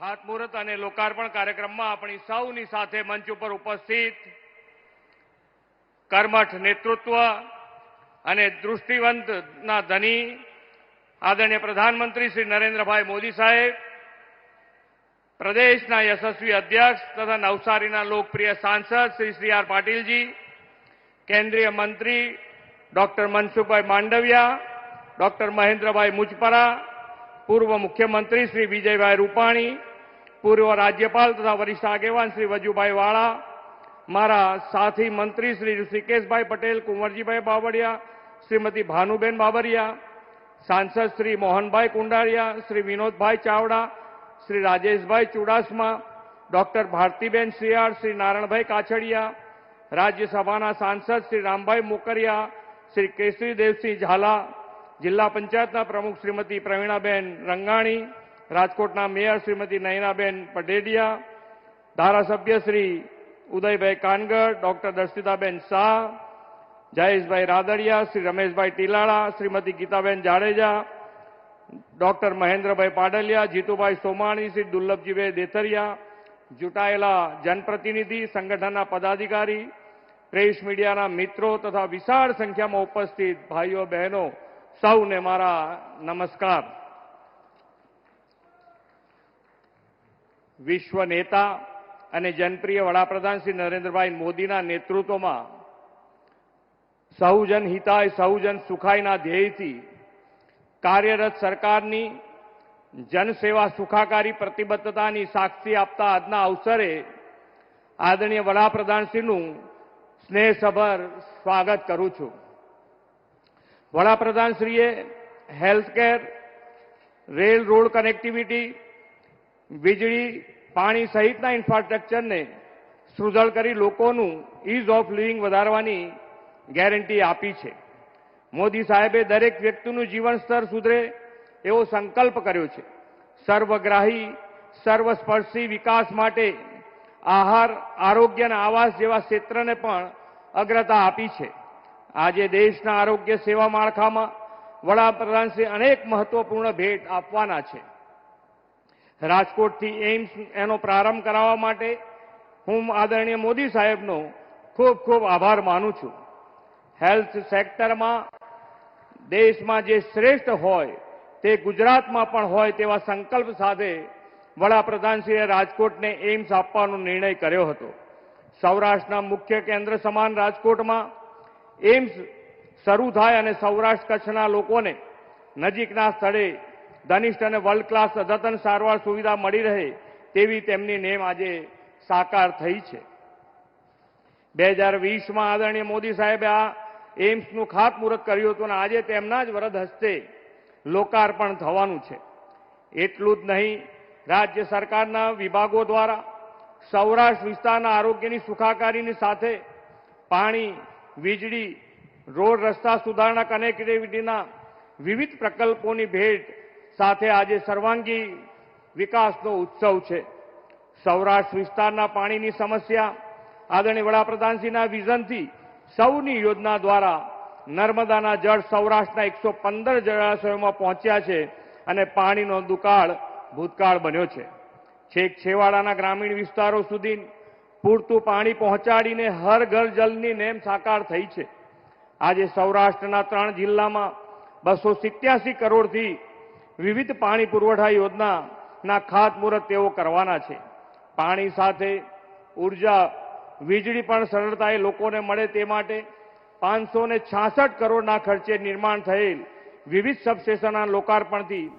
ખાતમુહૂર્ત અને લોકાર્પણ કાર્યક્રમમાં આપણી સૌની સાથે મંચ ઉપર ઉપસ્થિત કર્મઠ નેતૃત્વ અને દૃષ્ટિવંતના ધની આદરણીય પ્રધાનમંત્રી શ્રી નરેન્દ્રભાઈ મોદી સાહેબ, પ્રદેશના યશસ્વી અધ્યક્ષ તથા નવસારીના લોકપ્રિય સાંસદ શ્રી સી.આર. પાટીલજી, કેન્દ્રીય મંત્રી ડોક્ટર મનસુખભાઈ માંડવિયા, ડોક્ટર મહેન્દ્રભાઈ મુજપરા, પૂર્વ મુખ્યમંત્રી શ્રી વિજયભાઈ રૂપાણી, પૂર્વ રાજ્યપાલ તથા વરિષ્ઠ આગેવાન શ્રી વજુભાઈ વાળા, મારા સાથી મંત્રી શ્રી ઋષિકેશભાઈ પટેલ, કુંવરજીભાઈ બાવળિયા, શ્રીમતી ભાનુબેન બાબરિયા, સાંસદ શ્રી મોહનભાઈ કુંડારિયા, શ્રી વિનોદભાઈ ચાવડા, શ્રી રાજેશભાઈ ચુડાસમા, ડોક્ટર ભારતીબેન શિયાળ, શ્રી નારણભાઈ કાછડિયા, રાજ્યસભાના સાંસદ શ્રી રામભાઈ મોકરિયા, શ્રી કેસરી દેવસિંહ ઝાલા, જિલ્લા પંચાયતના પ્રમુખ શ્રીમતી પ્રવીણાબેન રંગાણી, રાજકોટના મેયર શ્રીમતી નયનાબેન પટેડિયા, ધારાસભ્ય શ્રી ઉદયભાઈ કાનગડ, ડોક્ટર દર્શિતાબેન શાહ, જયેશભાઈ રાદડિયા, શ્રી રમેશભાઈ ટીલાળા, શ્રીમતી ગીતાબેન જાડેજા, ડોક્ટર મહેન્દ્રભાઈ પાડલિયા, જીતુભાઈ સોમાણી, શ્રી દુર્લભજીભાઈ દેથરિયા, ચૂંટાયેલા જનપ્રતિનિધિ, સંગઠનના પદાધિકારી, પ્રેસ મીડિયાના મિત્રો તથા વિશાળ સંખ્યામાં ઉપસ્થિત ભાઈઓ બહેનો સૌને મારા નમસ્કાર. વિશ્વ નેતા અને જનપ્રિય વડાપ્રધાન શ્રી નરેન્દ્રભાઈ મોદીના નેતૃત્વમાં સહુજન હિતાય સહુજન સુખાયના ધ્યેયથી કાર્યરત સરકારની જનસેવા સુખાકારી પ્રતિબદ્ધતાની સાક્ષી આપતા આજના અવસરે આદરણીય વડાપ્રધાનશ્રીનું સ્નેહસભર સ્વાગત કરું છું. વડાપ્રધાનશ્રીએ હેલ્થકેર, રેલ રોડ કનેક્ટિવિટી, વીજળી, પાણી સહિતના ઇન્ફ્રાસ્ટ્રક્ચરને સુદૃઢ કરી લોકોનું ઇઝ ઓફ લિવિંગ વધારવાની ગેરંટી આપી છે. મોદી સાહેબે દરેક વ્યક્તિનું જીવન સ્તર સુધરે એવો સંકલ્પ કર્યો છે. સર્વગ્રાહી, સર્વસ્પર્શી વિકાસ માટે આહાર, આરોગ્ય અને આવાસ જેવા ક્ષેત્રને પણ અગ્રતા આપી છે. આજે દેશના આરોગ્ય સેવા માળખામાં વડાપ્રધાનશ્રી અનેક મહત્વપૂર્ણ ભેટ આપવાના છે. રાજકોટથી એઇમ્સ એનો પ્રારંભ કરાવવા માટે હું આદરણીય મોદી સાહેબનો ખૂબ ખૂબ આભાર માનું છું. હેલ્થ સેક્ટરમાં દેશમાં જે શ્રેષ્ઠ હોય તે ગુજરાતમાં પણ હોય તેવા સંકલ્પ સાથે વડાપ્રધાનશ્રીએ રાજકોટને એઇમ્સ આપવાનો નિર્ણય કર્યો હતો. સૌરાષ્ટ્રના મુખ્ય કેન્દ્ર સમાન રાજકોટમાં એઇમ્સ શરૂ થાય અને સૌરાષ્ટ્ર કચ્છના લોકોને નજીકના સ્થળે ધનિષ્ઠ અને વર્લ્ડ ક્લાસ અદ્યતન સારવાર સુવિધા મળી રહે તેવી તેમની નેમ આજે સાકાર થઈ છે. 2020માં આદરણીય મોદી સાહેબે આ એઇમ્સનું ખાતમુહૂર્ત કર્યું હતું અને આજે તેમના જ વરદ હસ્તે લોકાર્પણ થવાનું છે. એટલું જ નહીં, રાજ્ય સરકારના વિભાગો દ્વારા સૌરાષ્ટ્ર વિસ્તારના આરોગ્યની સુખાકારીની સાથે પાણી, વીજળી, રોડ રસ્તા સુધારણા, કનેક્ટિવિટીના વિવિધ પ્રકલ્પોની ભેટ સાથે આજે સર્વાંગી વિકાસનો ઉત્સવ છે. સૌરાષ્ટ્ર વિસ્તારના પાણીની સમસ્યા આદરણીય વડાપ્રધાનશ્રીના વિઝનથી સૌની યોજના દ્વારા નર્મદાના જળ સૌરાષ્ટ્રના 115 જળાશયોમાં પહોંચ્યા છે અને પાણીનો દુકાળ ભૂતકાળ બન્યો છે. છેક છેવાડાના ગ્રામીણ વિસ્તારો સુધી પૂરતું પાણી પહોંચાડીને હર ઘર જલની નેમ સાકાર થઈ છે. આજે સૌરાષ્ટ્રના 3 જિલ્લામાં 287 કરોડથી વિવિધ પાણી પુરવઠા યોજનાના ખાતમુહૂર્ત તેઓ કરવાના છે. પાણી સાથે ઉર્જા, વીજળી પણ સરળતાએ લોકોને મળે તે માટે 566 કરોડના ખર્ચે નિર્માણ થયેલ વિવિધ સબસ્ટેશનના લોકાર્પણથી